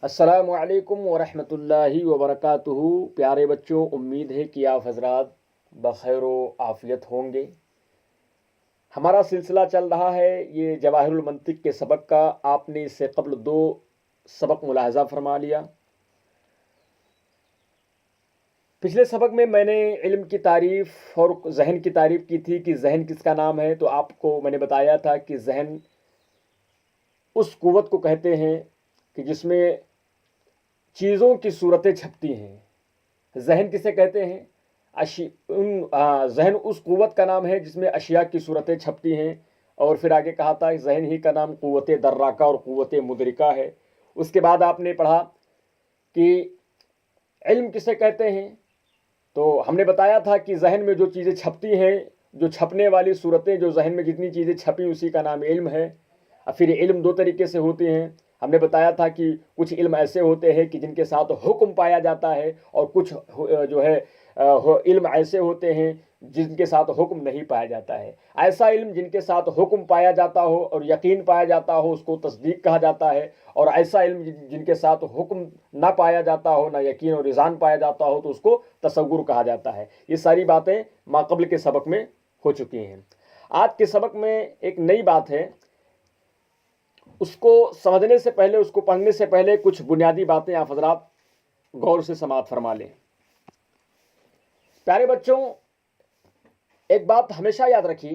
السلام علیکم ورحمۃ اللہ وبرکاتہ۔ پیارے بچوں، امید ہے کہ آپ حضرات بخیر و عافیت ہوں گے۔ ہمارا سلسلہ چل رہا ہے یہ جواہر المنطق کے سبق کا۔ آپ نے اس سے قبل 2 سبق ملاحظہ فرما لیا۔ پچھلے سبق میں نے علم کی تعریف اور ذہن کی تعریف کی تھی کہ ذہن کس کا نام ہے، تو آپ کو میں نے بتایا تھا کہ ذہن اس قوت کو کہتے ہیں کہ جس میں چیزوں کی صورتیں چھپتی ہیں۔ ذہن کسے کہتے ہیں؟ ذہن اس قوت کا نام ہے جس میں اشیاء کی صورتیں چھپتی ہیں، اور پھر آگے کہا تھا کہ ذہن ہی کا نام قوت دراکہ اور قوت مدرکہ ہے۔ اس کے بعد آپ نے پڑھا کہ علم کسے کہتے ہیں، تو ہم نے بتایا تھا کہ ذہن میں جو چیزیں چھپتی ہیں، جو چھپنے والی صورتیں، جو ذہن میں جتنی چیزیں چھپی اسی کا نام علم ہے۔ پھر علم 2 طریقے سے ہوتے ہیں۔ ہم نے بتایا تھا کہ کچھ علم ایسے ہوتے ہیں کہ جن کے ساتھ حکم پایا جاتا ہے، اور کچھ جو ہے علم ایسے ہوتے ہیں جن کے ساتھ حکم نہیں پایا جاتا ہے۔ ایسا علم جن کے ساتھ حکم پایا جاتا ہو اور یقین پایا جاتا ہو اس کو تصدیق کہا جاتا ہے، اور ایسا علم جن کے ساتھ حکم نہ پایا جاتا ہو، نہ یقین اور رضان پایا جاتا ہو، تو اس کو تصور کہا جاتا ہے۔ یہ ساری باتیں ماقبل کے سبق میں ہو چکی ہیں۔ آج کے سبق میں ایک نئی بات ہے، اس کو سمجھنے سے پہلے، اس کو پڑھنے سے پہلے کچھ بنیادی باتیں آپ حضرات غور سے سماعت فرما لیں۔ پیارے بچوں، ایک بات ہمیشہ یاد رکھیے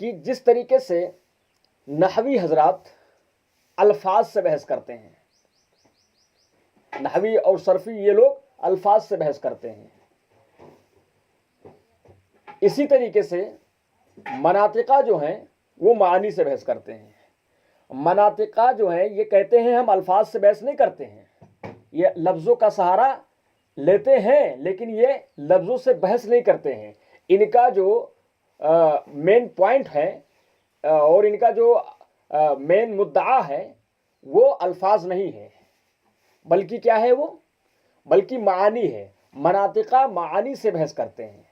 کہ جس طریقے سے نحوی حضرات الفاظ سے بحث کرتے ہیں، نحوی اور صرفی یہ لوگ الفاظ سے بحث کرتے ہیں، اسی طریقے سے مناطقہ جو ہیں وہ معانی سے بحث کرتے ہیں۔ مناطقہ جو ہیں یہ کہتے ہیں ہم الفاظ سے بحث نہیں کرتے ہیں، یہ لفظوں کا سہارا لیتے ہیں، لیکن یہ لفظوں سے بحث نہیں کرتے ہیں۔ ان کا جو مین پوائنٹ ہے اور ان کا جو مین مدعا ہے وہ الفاظ نہیں ہے، بلکہ کیا ہے وہ؟ بلکہ معانی ہے۔ مناطقہ معانی سے بحث کرتے ہیں،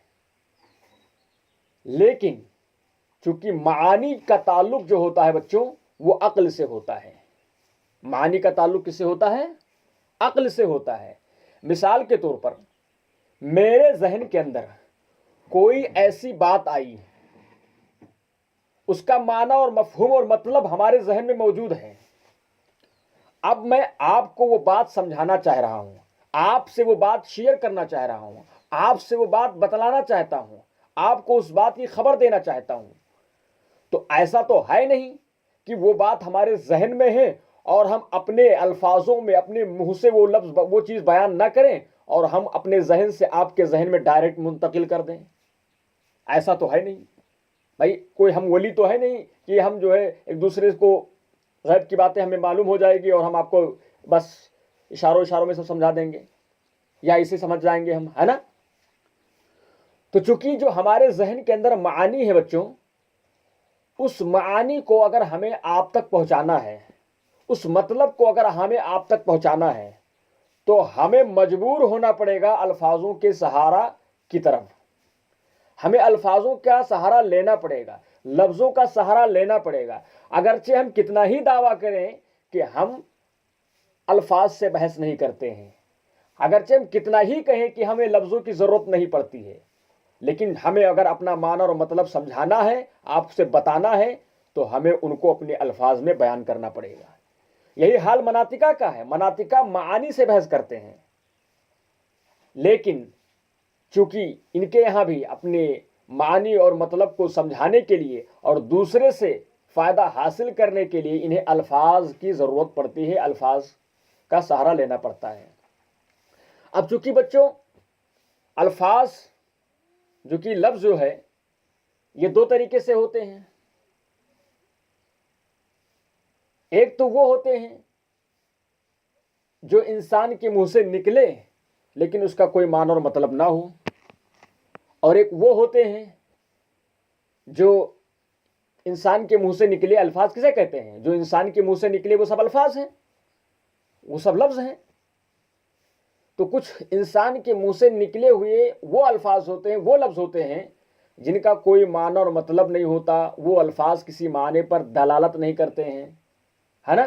لیکن چونکہ معانی کا تعلق جو ہوتا ہے بچوں وہ عقل سے ہوتا ہے۔ معانی کا تعلق کس سے ہوتا ہے؟ عقل سے ہوتا ہے۔ مثال کے طور پر میرے ذہن کے اندر کوئی ایسی بات آئی، اس کا معنی اور مفہوم اور مطلب ہمارے ذہن میں موجود ہے۔ اب میں آپ کو وہ بات سمجھانا چاہ رہا ہوں، آپ سے وہ بات شیئر کرنا چاہ رہا ہوں، آپ سے وہ بات بتلانا چاہتا ہوں، آپ کو اس بات کی خبر دینا چاہتا ہوں، تو ایسا تو ہے نہیں کہ وہ بات ہمارے ذہن میں ہے اور ہم اپنے الفاظوں میں اپنے منہ سے وہ لفظ وہ چیز بیان نہ کریں اور ہم اپنے ذہن سے آپ کے ذہن میں ڈائریکٹ منتقل کر دیں۔ ایسا تو ہے نہیں بھائی، کوئی ہم ولی تو ہے نہیں کہ ہم جو ہے ایک دوسرے کو غیب کی باتیں ہمیں معلوم ہو جائے گی اور ہم آپ کو بس اشاروں میں سب سمجھا دیں گے یا اسے سمجھ جائیں گے ہم، ہے نا؟ تو چونکہ جو ہمارے ذہن کے اندر معانی ہے بچوں، اس معانی کو اگر ہمیں آپ تک پہنچانا ہے، اس مطلب کو اگر ہمیں آپ تک پہنچانا ہے، تو ہمیں مجبور ہونا پڑے گا الفاظوں کے سہارا کی طرف۔ ہمیں الفاظوں کا سہارا لینا پڑے گا، لفظوں کا سہارا لینا پڑے گا۔ اگرچہ ہم کتنا ہی دعویٰ کریں کہ ہم الفاظ سے بحث نہیں کرتے ہیں، اگرچہ ہم کتنا ہی کہیں کہ ہمیں لفظوں کی ضرورت نہیں پڑتی ہے، لیکن ہمیں اگر اپنا معنی اور مطلب سمجھانا ہے، آپ سے بتانا ہے، تو ہمیں ان کو اپنے الفاظ میں بیان کرنا پڑے گا۔ یہی حال مناطقہ کا ہے۔ مناطقہ معانی سے بحث کرتے ہیں، لیکن چونکہ ان کے یہاں بھی اپنے معنی اور مطلب کو سمجھانے کے لیے اور دوسرے سے فائدہ حاصل کرنے کے لیے انہیں الفاظ کی ضرورت پڑتی ہے، الفاظ کا سہارا لینا پڑتا ہے۔ اب چونکہ بچوں الفاظ جو کہ لفظ جو ہے یہ 2 طریقے سے ہوتے ہیں۔ ایک تو وہ ہوتے ہیں جو انسان کے منہ سے نکلے لیکن اس کا کوئی معنی اور مطلب نہ ہو، اور ایک وہ ہوتے ہیں جو انسان کے منہ سے نکلے۔ الفاظ کسے کہتے ہیں؟ جو انسان کے منہ سے نکلے وہ سب الفاظ ہیں، وہ سب لفظ ہیں۔ تو کچھ انسان کے منہ سے نکلے ہوئے وہ الفاظ ہوتے ہیں، وہ لفظ ہوتے ہیں جن کا کوئی معنی اور مطلب نہیں ہوتا، وہ الفاظ کسی معنی پر دلالت نہیں کرتے ہیں، ہے نا؟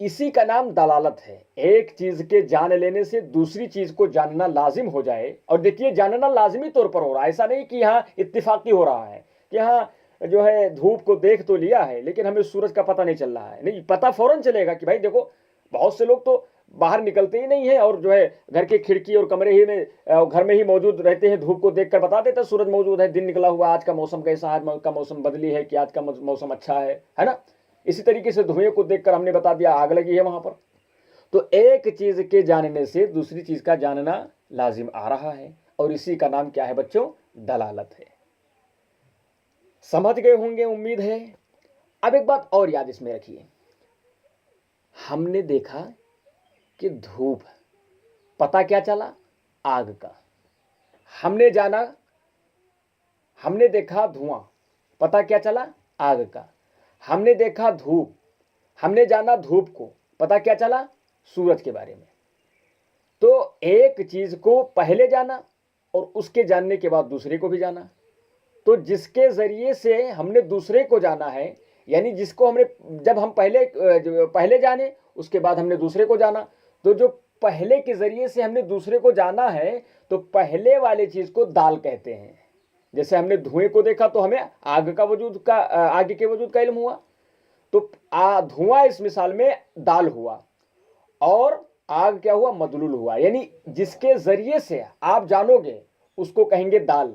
اسی کا نام دلالت ہے. ایک چیز کے جان لینے سے دوسری چیز کو جاننا لازم ہو جائے. اور دیکھیے جاننا لازمی طور پر ہو رہا ہے, ایسا نہیں کہ یہاں اتفاقی ہو رہا ہے کہ یہاں جو ہے دھوپ کو دیکھ تو لیا ہے لیکن ہمیں سورج کا پتہ نہیں چل رہا ہے. نہیں, پتہ فوراً چلے گا کہ بھائی دیکھو بہت سے لوگ تو باہر نکلتے ہی نہیں ہیں اور جو ہے گھر کے کھڑکی اور کمرے ہی میں گھر میں ہی موجود رہتے ہیں, دھوپ کو دیکھ کر بتا دیتے سورج موجود ہے, دن نکلا ہوا, آج کا موسم کیسا ہے, آج کا موسم بدلی ہے کہ آج کا موسم اچھا ہے نا. اسی طریقے سے دھوئیں کو دیکھ کر ہم نے بتا دیا آگ لگی ہے وہاں پر. تو ایک چیز کے جاننے سے دوسری چیز کا جاننا لازم آ رہا ہے اور اسی کا نام کیا ہے بچوں؟ دلالت ہے. سمجھ گئے ہوں گے امید ہے. اب ایک بات اور یاد اس میں رکھیے, ہم نے دیکھا کہ دھوپ, پتا کیا چلا؟ آگ کا. ہم نے جانا, ہم نے دیکھا دھواں, پتا کیا چلا؟ آگ کا. ہم نے دیکھا دھوپ, ہم نے جانا دھوپ کو, پتا کیا چلا؟ سورج کے بارے میں. تو ایک چیز کو پہلے جانا اور اس کے جاننے کے بعد دوسرے کو بھی جانا. تو جس کے ذریعے سے ہم نے دوسرے کو جانا ہے, یعنی جس کو ہم نے جب ہم پہلے جانے اس کے بعد ہم نے دوسرے کو جانا, تو جو پہلے کے ذریعے سے ہم نے دوسرے کو جانا ہے تو پہلے والی چیز کو دال کہتے ہیں. جیسے ہم نے دھوئیں کو دیکھا تو ہمیں آگ کے وجود کا علم ہوا, تو دھواں اس مثال میں دال ہوا اور آگ کیا ہوا؟ مدلول ہوا. یعنی جس کے ذریعے سے آپ جانو گے اس کو کہیں گے دال.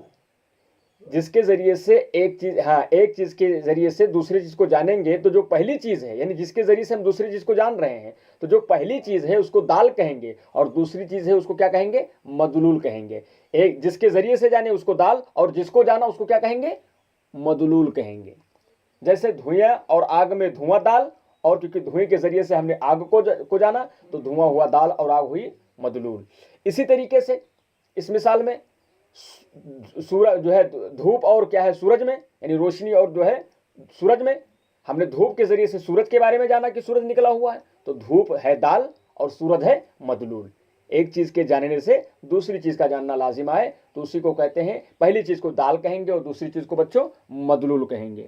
جس کے ذریعے سے ایک چیز کے ذریعے سے دوسری چیز کو جانیں گے تو جو پہلی چیز ہے, یعنی جس کے ذریعے سے ہم دوسری چیز کو جان رہے ہیں, تو جو پہلی چیز ہے اس کو دال کہیں گے اور دوسری چیز ہے اس کو کیا کہیں گے؟ مدلول کہیں گے. ایک جس کے ذریعے سے جانے اس کو دال اور جس کو جانا اس کو کیا کہیں گے؟ مدلول کہیں گے. جیسے دھویاں اور آگ میں دھواں دال, اور کیونکہ دھوئیں کے ذریعے سے ہم نے آگ کو جانا تو دھواں ہوا دال اور آگ ہوئی مدلول. اسی طریقے سے اس مثال میں سورج جو ہے دھوپ اور کیا ہے سورج میں, یعنی روشنی اور جو ہے سورج میں, ہم نے دھوپ کے ذریعے سے سورج کے بارے میں جانا کہ سورج نکلا ہوا ہے, تو دھوپ ہے دال اور سورج ہے مدلول. ایک چیز کے جاننے سے دوسری چیز کا جاننا لازم آئے تو اسی کو کہتے ہیں, پہلی چیز کو دال کہیں گے اور دوسری چیز کو بچوں مدلول کہیں گے.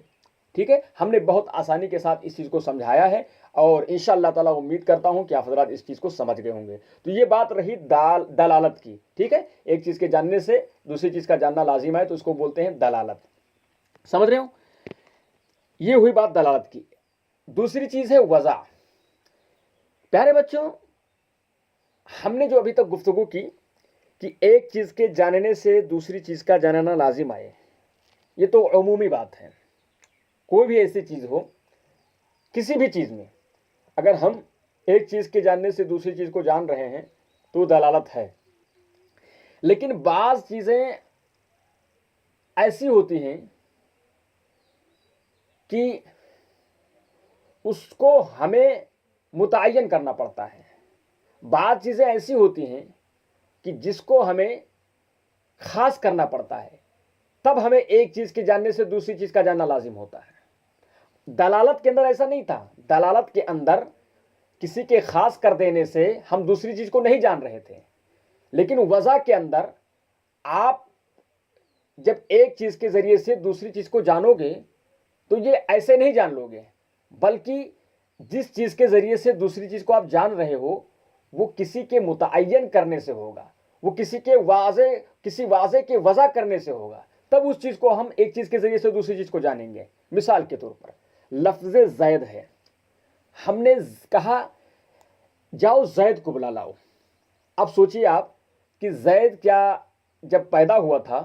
ٹھیک ہے, ہم نے بہت آسانی کے ساتھ اس چیز کو سمجھایا ہے اور انشاءاللہ تعالیٰ امید کرتا ہوں کہ آپ حضرات اس چیز کو سمجھ گئے ہوں گے. تو یہ بات رہی دلالت کی. ٹھیک ہے, ایک چیز کے جاننے سے دوسری چیز کا جاننا لازم ہے تو اس کو بولتے ہیں دلالت. سمجھ رہے ہو؟ یہ ہوئی بات دلالت کی. دوسری چیز ہے وضع. پیارے بچوں, ہم نے جو ابھی تک گفتگو کی کہ ایک چیز کے جاننے سے دوسری چیز کا جاننا لازم آئے, یہ تو عمومی بات ہے. کوئی بھی ایسی چیز ہو, کسی بھی چیز میں اگر ہم ایک چیز کے جاننے سے دوسری چیز کو جان رہے ہیں تو دلالت ہے. لیکن بعض چیزیں ایسی ہوتی ہیں کہ اس کو ہمیں متعین کرنا پڑتا ہے. بعض چیزیں ایسی ہوتی ہیں کہ جس کو ہمیں خاص کرنا پڑتا ہے, تب ہمیں ایک چیز کے جاننے سے دوسری چیز کا جاننا لازم ہوتا ہے. دلالت کے اندر ایسا نہیں تھا. دلالت کے اندر کسی کے خاص کر دینے سے ہم دوسری چیز کو نہیں جان رہے تھے. لیکن وضع کے اندر آپ جب ایک چیز کے ذریعے سے دوسری چیز کو جانو گے تو یہ ایسے نہیں جان لو گے, بلکہ جس چیز کے ذریعے سے دوسری چیز کو آپ جان رہے ہو وہ کسی کے متعین کرنے سے ہوگا, وہ کسی واضح کے وضع کرنے سے ہوگا, تب اس چیز کو ہم ایک چیز کے ذریعے سے دوسری چیز کو جانیں گے. مثال کے طور پر لفظ زید ہے, ہم نے کہا جاؤ زید کو بلا لاؤ. اب سوچئے آپ کہ زید کیا جب پیدا ہوا تھا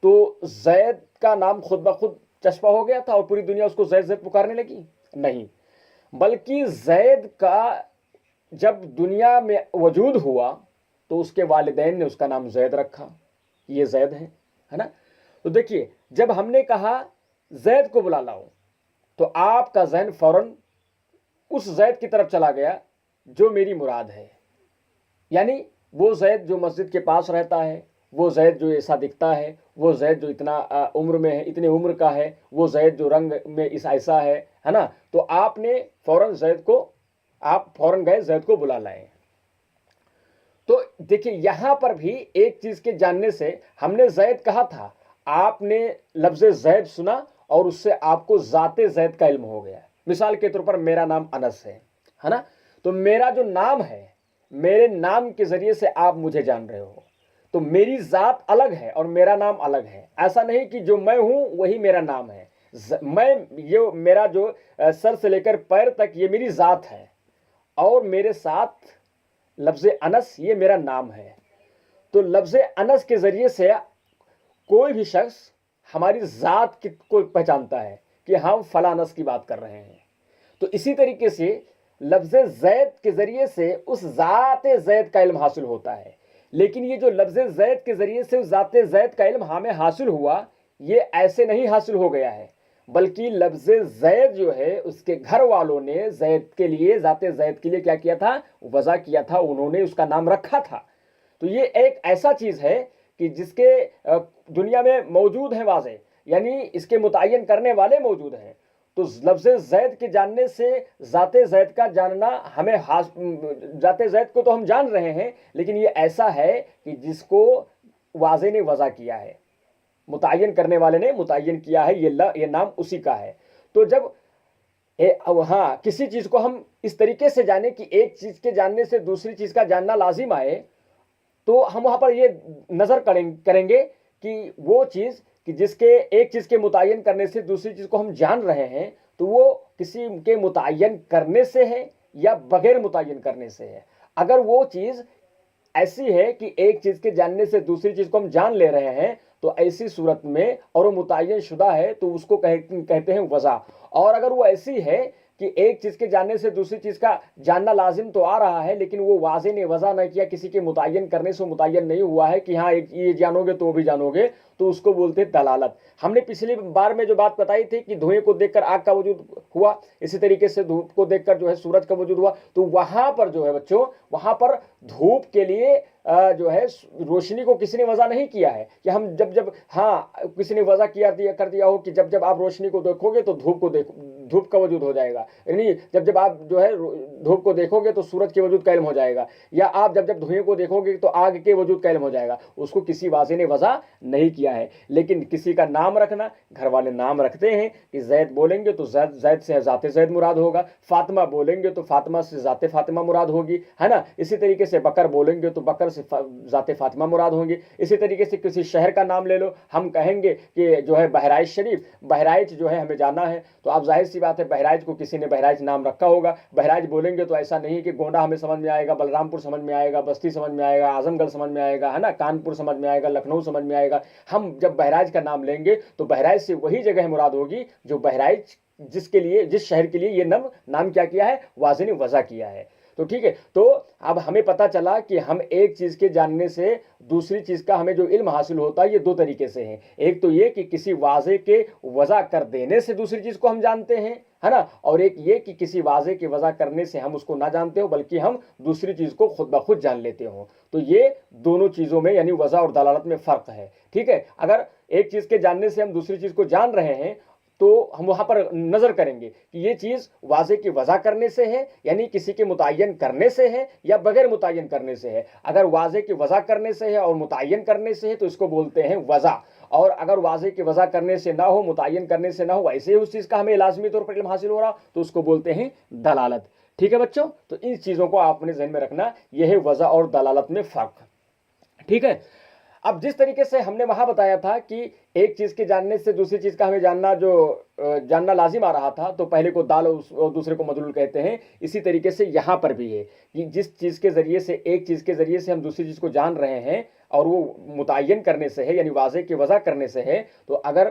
تو زید کا نام خود بخود چسپا ہو گیا تھا اور پوری دنیا اس کو زید زید پکارنے لگی؟ نہیں, بلکہ زید کا جب دنیا میں وجود ہوا تو اس کے والدین نے اس کا نام زید رکھا, یہ زید ہے نا. تو دیکھیے جب ہم نے کہا زید کو بلا لاؤ تو آپ کا ذہن فوراً اس زید کی طرف چلا گیا جو میری مراد ہے, یعنی وہ زید جو مسجد کے پاس رہتا ہے, وہ زید جو ایسا دکھتا ہے, وہ زید جو اتنا عمر میں ہے, اتنے عمر کا ہے, وہ زید جو رنگ میں ایسا ہے نا. تو آپ نے فوراً گئے زید کو بلا لائے. تو دیکھیں یہاں پر بھی ایک چیز کے جاننے سے ہم نے زید کہا تھا, آپ نے لفظ زید سنا اور اس سے آپ کو ذات زید کا علم ہو گیا. مثال کے طور پر میرا نام انس ہے ہے نا. تو میرا جو نام ہے, میرے نام کے ذریعے سے آپ مجھے جان رہے ہو. تو میری ذات الگ ہے اور میرا نام الگ ہے. ایسا نہیں کہ جو میں ہوں وہی میرا نام ہے. میں یہ میرا جو سر سے لے کر پیر تک یہ میری ذات ہے, اور میرے ساتھ لفظ انس یہ میرا نام ہے. تو لفظ انس کے ذریعے سے کوئی بھی شخص ہماری ذات کو پہچانتا ہے کہ ہم فلاں انس کی بات کر رہے ہیں. تو اسی طریقے سے لفظ زید کے ذریعے سے اس ذات زید کا علم حاصل ہوتا ہے. لیکن یہ جو لفظ زید کے ذریعے سے ذات زید کا علم ہمیں حاصل ہوا, یہ ایسے نہیں حاصل ہو گیا ہے, بلکہ لفظ زید جو ہے اس کے گھر والوں نے زید کے لیے, ذات زید کے لیے کیا کیا تھا, وضع کیا تھا, انہوں نے اس کا نام رکھا تھا. تو یہ ایک ایسا چیز ہے کہ جس کے دنیا میں موجود ہیں واضح, یعنی اس کے متعین کرنے والے موجود ہیں. تو لفظ زید کے جاننے سے ذات زید کا جاننا ہمیں, ذات زید کو تو ہم جان رہے ہیں, لیکن یہ ایسا ہے کہ جس کو واضح نے وضع کیا ہے, متعین کرنے والے نے متعین کیا ہے, یہ نام اسی کا ہے. تو جب ہاں کسی چیز کو ہم اس طریقے سے جانیں کہ ایک چیز کے جاننے سے دوسری چیز کا جاننا لازم آئے, تو ہم وہاں پر یہ نظر کریں گے کہ وہ چیز کہ جس کے ایک چیز کے متعین کرنے سے دوسری چیز کو ہم جان رہے ہیں, تو وہ کسی کے متعین کرنے سے ہے یا بغیر متعین کرنے سے ہے. اگر وہ چیز ایسی ہے کہ ایک چیز کے جاننے سے دوسری چیز کو ہم جان لے رہے ہیں, تو ایسی صورت میں اور وہ متعین شدہ ہے تو اس کو کہتے ہیں وضع. اور اگر وہ ایسی ہے کہ ایک چیز کے جاننے سے دوسری چیز کا جاننا لازم تو آ رہا ہے, لیکن وہ واضح نے وضع نہ کیا, کسی کے متعین کرنے سے متعین نہیں ہوا ہے کہ ہاں یہ جانو گے تو وہ بھی جانو گے, تو اس کو بولتے دلالت. ہم نے پچھلی بار میں جو بات بتائی تھی کہ دھوئیں کو دیکھ کر آگ کا وجود ہوا, اسی طریقے سے دھوپ کو دیکھ کر جو ہے سورج کا وجود ہوا. تو وہاں پر جو ہے بچوں, وہاں پر دھوپ کے لیے جو ہے روشنی کو کسی نے وضع نہیں کیا ہے کہ ہم جب ہاں کسی نے وضع کر دیا ہو کہ جب آپ روشنی کو دیکھو گے تو دھوپ کا وجود ہو جائے گا, یعنی جب آپ جو ہے دھوپ کو دیکھو گے تو سورج کے وجود کا علم ہو جائے گا, یا آپ جب دھوئیں کو دیکھو گے تو آگ کے وجود کا علم ہو جائے گا. اس کو کسی واضح نے وضع نہیں کیا ہے. لیکن کسی کا نام رکھنا, گھر والے نام رکھتے ہیں کہ زید بولیں گے تو زید سے ذات زید مراد ہوگا, فاطمہ بولیں گے تو فاطمہ سے ذات فاطمہ مراد ہوگی, ہے نا. اسی طریقے سے بکر بولیں گے تو بکر سے ذات فاطمہ مراد ہوں گی. اسی طریقے سے کسی شہر کا نام لے لو, ہم کہیں گے کہ جو ہے بہرائچ شریف, بہرائچ جو ہے ہمیں جانا ہے, تو آپ ظاہر سی بات ہے بہرائچ کو کسی نے بہرائچ نام رکھا ہوگا. بہرائچ بولیں گے تو ایسا نہیں کہ گونڈا ہمیں سمجھ میں آئے گا, بلرام پور سمجھ میں آئے گا, بستی سمجھ میں آئے گا, اعظم گڑھ سمجھ میں آئے گا, ہے نا, کانپور سمجھ میں آئے گا, لکھنؤ سمجھ میں آئے گا. ہم جب بہرائچ کا نام لیں گے تو بہرائچ سے وہی جگہ مراد ہوگی جو بہرائچ جس شہر کے لیے یہ نام کیا ہے, واضح نے وضع کیا ہے. تو ٹھیک ہے. تو اب ہمیں پتا چلا کہ ہم ایک چیز کے جاننے سے دوسری چیز کا ہمیں جو علم حاصل ہوتا ہے یہ دو طریقے سے ہیں. ایک تو یہ کہ کسی واضح کے وضع کر دینے سے دوسری چیز کو ہم جانتے ہیں, ہے نا, اور ایک یہ کہ کسی واضح کے وضع کرنے سے ہم اس کو نہ جانتے ہو بلکہ ہم دوسری چیز کو خود بخود جان لیتے ہوں. تو یہ دونوں چیزوں میں یعنی وضع اور دلالت میں فرق ہے. ٹھیک ہے. اگر ایک چیز کے جاننے سے ہم دوسری چیز کو جان رہے ہیں تو ہم وہاں پر نظر کریں گے کہ یہ چیز واضح کی وضع کرنے سے ہے, یعنی کسی کے متعین کرنے سے ہے, یا بغیر متعین کرنے سے ہے. اگر واضح کی وضع کرنے سے ہے اور متعین کرنے سے ہے تو اس کو بولتے ہیں وضع. اور اگر واضح کی وضع کرنے سے نہ ہو, متعین کرنے سے نہ ہو, ایسے ہی اس چیز کا ہمیں لازمی طور پر علم حاصل ہو رہا تو اس کو بولتے ہیں دلالت. ٹھیک ہے بچوں. تو ان چیزوں کو آپ اپنے ذہن میں رکھنا, یہ ہے وضع اور دلالت میں فرق. ٹھیک ہے. اب جس طریقے سے ہم نے وہاں بتایا تھا کہ ایک چیز کے جاننے سے دوسری چیز کا ہمیں جاننا لازم آ رہا تھا, تو پہلے کو دال اور دوسرے کو مدلول کہتے ہیں. اسی طریقے سے یہاں پر بھی ہے کہ جس چیز کے ذریعے سے ایک چیز کے ذریعے سے ہم دوسری چیز کو جان رہے ہیں اور وہ متعین کرنے سے ہے یعنی واضح کی وضع کرنے سے ہے, تو اگر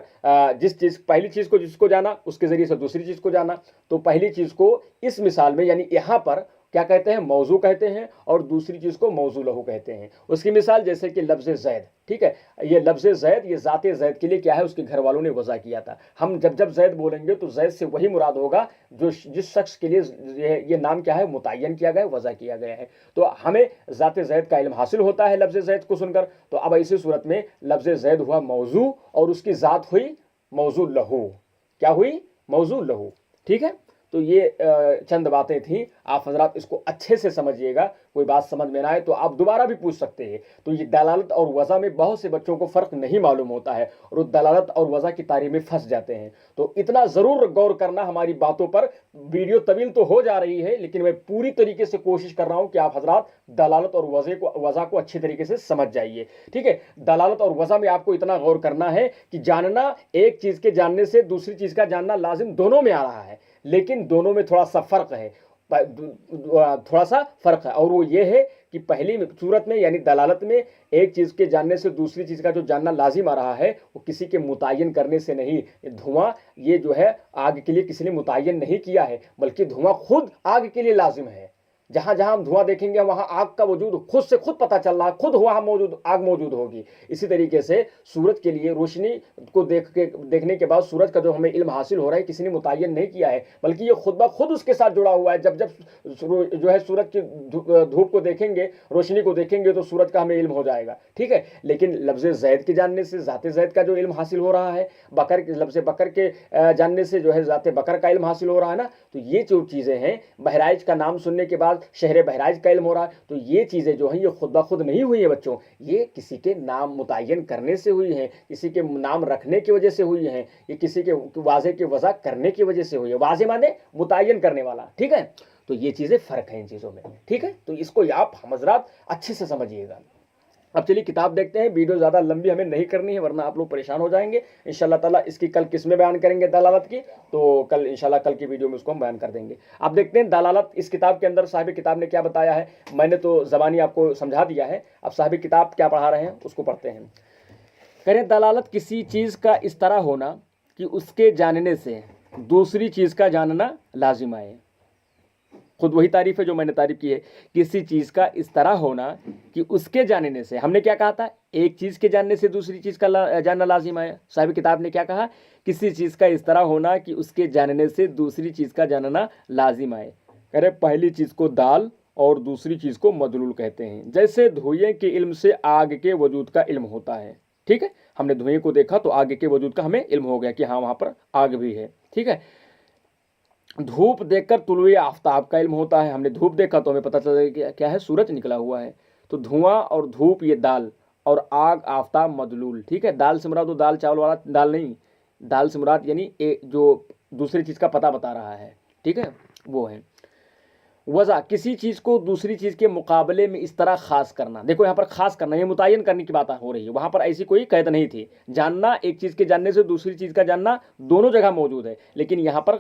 پہلی چیز کو جس کو جانا اس کے ذریعے سے دوسری چیز کو جانا, تو پہلی چیز کو اس مثال میں یعنی یہاں پر کیا کہتے ہیں, موضوع کہتے ہیں, اور دوسری چیز کو موضوع لہو کہتے ہیں. اس کی مثال جیسے کہ لفظ زید. ٹھیک ہے. یہ لفظ زید یہ ذات زید کے لیے کیا ہے, اس کے گھر والوں نے وضع کیا تھا. ہم جب زید بولیں گے تو زید سے وہی مراد ہوگا جس شخص کے لیے یہ نام کیا ہے, متعین کیا گیا ہے, وضع کیا گیا ہے. تو ہمیں ذات زید کا علم حاصل ہوتا ہے لفظ زید کو سن کر. تو اب ایسی صورت میں لفظ زید ہوا موضوع اور اس کی ذات ہوئی موضوع لہو. کیا ہوئی, موضوع لہو. ٹھیک ہے. تو یہ چند باتیں تھیں، آپ حضرات اس کو اچھے سے سمجھیے گا، کوئی بات سمجھ میں نہ آئے تو آپ دوبارہ بھی پوچھ سکتے ہیں۔ تو یہ دلالت اور وضع میں بہت سے بچوں کو فرق نہیں معلوم ہوتا ہے اور وہ دلالت اور وضع کی تعریف میں پھنس جاتے ہیں۔ تو اتنا ضرور غور کرنا ہماری باتوں پر۔ ویڈیو طویل تو ہو جا رہی ہے لیکن میں پوری طریقے سے کوشش کر رہا ہوں کہ آپ حضرات دلالت اور وضع کو اچھے طریقے سے سمجھ جائیے، ٹھیک ہے۔ دلالت اور وضع میں آپ کو اتنا غور کرنا ہے کہ جاننا، ایک چیز کے جاننے سے دوسری چیز کا جاننا لازم دونوں میں آ رہا ہے، لیکن دونوں میں تھوڑا سا فرق ہے، اور وہ یہ ہے کہ پہلی صورت میں یعنی دلالت میں ایک چیز کے جاننے سے دوسری چیز کا جو جاننا لازم آ رہا ہے وہ کسی کے متعین کرنے سے نہیں۔ دھواں یہ جو ہے آگ کے لیے کسی نے متعین نہیں کیا ہے، بلکہ دھواں خود آگ کے لیے لازم ہے۔ جہاں جہاں ہم دھواں دیکھیں گے وہاں آگ کا وجود خود سے خود پتہ چل رہا ہے، خود وہاں آگ موجود ہوگی۔ اسی طریقے سے سورج کے لیے روشنی کو دیکھنے کے بعد سورج کا جو ہمیں علم حاصل ہو رہا ہے کسی نے متعین نہیں کیا ہے، بلکہ یہ خود بخود اس کے ساتھ جڑا ہوا ہے۔ جب جو ہے سورج کی دھوپ کو دیکھیں گے، روشنی کو دیکھیں گے تو سورج کا ہمیں علم ہو جائے گا، ٹھیک ہے۔ لیکن لفظ زید کے جاننے سے ذات زید کا جو علم حاصل ہو رہا ہے، لفظ بکر کے جاننے سے جو ہے ذات بکر کا علم حاصل ہو رہا ہے نا، تو یہ جو چیزیں ہیں، بہرائچ کا نام سننے کے بعد شہر بہرائچ کا علم ہو رہا ہے، تو یہ چیزیں جو ہیں یہ خود بخود نہیں ہوئی ہیں بچوں، یہ کسی کے نام متعین کرنے سے ہوئی ہیں، کسی کے نام رکھنے کی وجہ سے ہوئی ہیں، یہ کسی کے واضح کے وضع کرنے کی وجہ سے ہوئی ہے۔ واضح مانے متعین کرنے والا، ٹھیک ہے۔ تو یہ چیزیں فرق ہیں ان چیزوں میں، ٹھیک ہے۔ تو اس کو آپ حضرات اچھے سے سمجھیے گا۔ اب چلیے کتاب دیکھتے ہیں، ویڈیو زیادہ لمبی ہمیں نہیں کرنی ہے ورنہ آپ لوگ پریشان ہو جائیں گے۔ انشاءاللہ تعالیٰ اس کی کل قسم میں بیان کریں گے دلالت کی، تو کل انشاءاللہ کل کی ویڈیو میں اس کو ہم بیان کر دیں گے۔ آپ دیکھتے ہیں دلالت اس کتاب کے اندر صاحب کتاب نے کیا بتایا ہے، میں نے تو زبانی آپ کو سمجھا دیا ہے، اب صاحب کتاب کیا پڑھا رہے ہیں اس کو پڑھتے ہیں۔ کریں دلالت کسی چیز کا اس طرح ہونا کہ اس کے جاننے سے دوسری چیز کا جاننا لازم آئے۔ خود وہی تعریف ہے جو میں نے تعریف کی ہے، کسی چیز کا اس طرح ہونا کہ اس کے جاننے سے، ہم نے کیا کہا تھا، ایک چیز کے جاننے سے دوسری چیز کا جاننا لازم آیا۔ صاحب کتاب نے کیا کہا، کسی چیز کا اس طرح ہونا کہ اس کے جاننے سے دوسری چیز کا جاننا لازم آئے۔ کرے پہلی چیز کو دال اور دوسری چیز کو مدلول کہتے ہیں، جیسے دھوئیں کے علم سے آگ کے وجود کا علم ہوتا ہے، ٹھیک ہے۔ ہم نے دھوئیں کو دیکھا تو آگ کے وجود کا ہمیں علم ہو گیا کہ ہاں وہاں پر آگ بھی ہے، ٹھیک ہے۔ دھوپ دیکھ کر طلوع آفتاب کا علم ہوتا ہے، ہم نے دھوپ دیکھا تو ہمیں پتہ چلا کہ کیا ہے، سورج نکلا ہوا ہے۔ تو دھواں اور دھوپ یہ دال، اور آگ آفتاب مدلول، ٹھیک ہے۔ دال سے مراد وہ دال چاول والا دال نہیں، دال سے مراد یعنی جو دوسری چیز کا پتہ بتا رہا ہے، ٹھیک ہے، وہ ہے۔ وضع کسی چیز کو دوسری چیز کے مقابلے میں اس طرح خاص کرنا، دیکھو یہاں پر خاص کرنا، یہ متعین کرنے کی بات ہو رہی ہے، وہاں پر ایسی کوئی قید نہیں تھی۔ جاننا، ایک چیز کے جاننے سے دوسری چیز کا جاننا دونوں جگہ موجود ہے، لیکن یہاں پر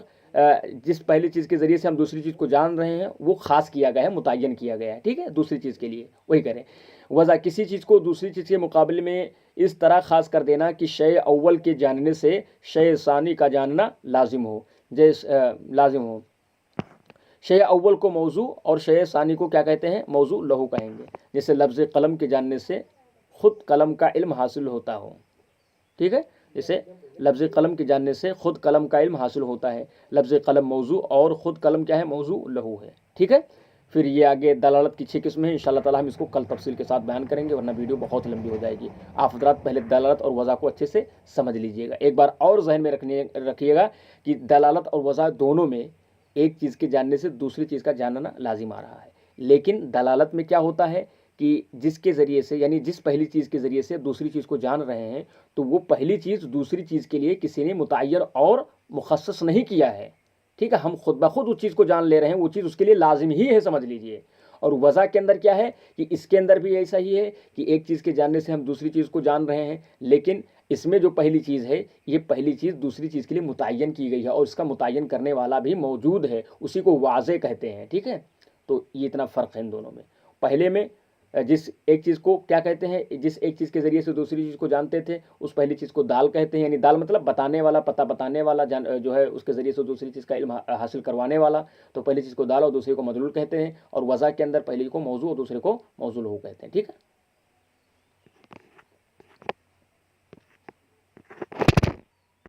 جس پہلی چیز کے ذریعے سے ہم دوسری چیز کو جان رہے ہیں وہ خاص کیا گیا ہے، متعین کیا گیا ہے، ٹھیک ہے، دوسری چیز کے لیے وہی کریں۔ وضع کسی چیز کو دوسری چیز کے مقابلے میں اس طرح خاص کر دینا کہ شے اول کے جاننے سے شے ثانی کا جاننا لازم ہو، لازم ہو۔ شے اول کو موضوع اور شے ثانی کو کیا کہتے ہیں، موضوع لہو کہیں گے۔ جیسے لفظ قلم کے جاننے سے خود قلم کا علم حاصل ہوتا ہو، ٹھیک ہے، جیسے لفظ قلم کے جاننے سے خود قلم کا علم حاصل ہوتا ہے۔ لفظ قلم موضوع اور خود قلم کیا ہے، موضوع لہو ہے، ٹھیک ہے۔ پھر یہ آگے دلالت کی 6 قسمیں ہیں، انشاءاللہ تعالیٰ ہم اس کو کل تفصیل کے ساتھ بیان کریں گے ورنہ ویڈیو بہت لمبی ہو جائے گی۔ آپ حضرات پہلے دلالت اور وضع کو اچھے سے سمجھ لیجئے گا، ایک بار اور ذہن میں رکھیے گا کہ دلالت اور وضع دونوں میں ایک چیز کے جاننے سے دوسری چیز کا جاننا لازم آ رہا ہے، لیکن دلالت میں کیا ہوتا ہے کہ جس کے ذریعے سے یعنی جس پہلی چیز کے ذریعے سے دوسری چیز کو جان رہے ہیں تو وہ پہلی چیز دوسری چیز کے لیے کسی نے متعین اور مخصص نہیں کیا ہے، ٹھیک ہے، ہم خود بخود اس چیز کو جان لے رہے ہیں، وہ چیز اس کے لیے لازم ہی ہے، سمجھ لیجئے۔ اور وضع کے اندر کیا ہے کہ اس کے اندر بھی ایسا ہی ہے کہ ایک چیز کے جاننے سے ہم دوسری چیز کو جان رہے ہیں، لیکن اس میں جو پہلی چیز ہے یہ پہلی چیز دوسری چیز کے لیے متعین کی گئی ہے اور اس کا متعین کرنے والا بھی موجود ہے، اسی کو واضح کہتے ہیں، ٹھیک ہے۔ تو یہ اتنا فرق ہے ان دونوں میں۔ پہلے میں جس ایک چیز کو کیا کہتے ہیں، جس ایک چیز کے ذریعے سے دوسری چیز کو جانتے تھے اس پہلی چیز کو دال کہتے ہیں، یعنی دال مطلب بتانے والا، پتہ بتانے والا، جو ہے اس کے ذریعے سے دوسری چیز کا علم حاصل کروانے والا، تو پہلی چیز کو دال اور دوسری کو مدلول کہتے ہیں۔ اور وضع کے اندر پہلی کو موضوع اور دوسرے کو موضوع لہو کہتے ہیں، ٹھیک ہے۔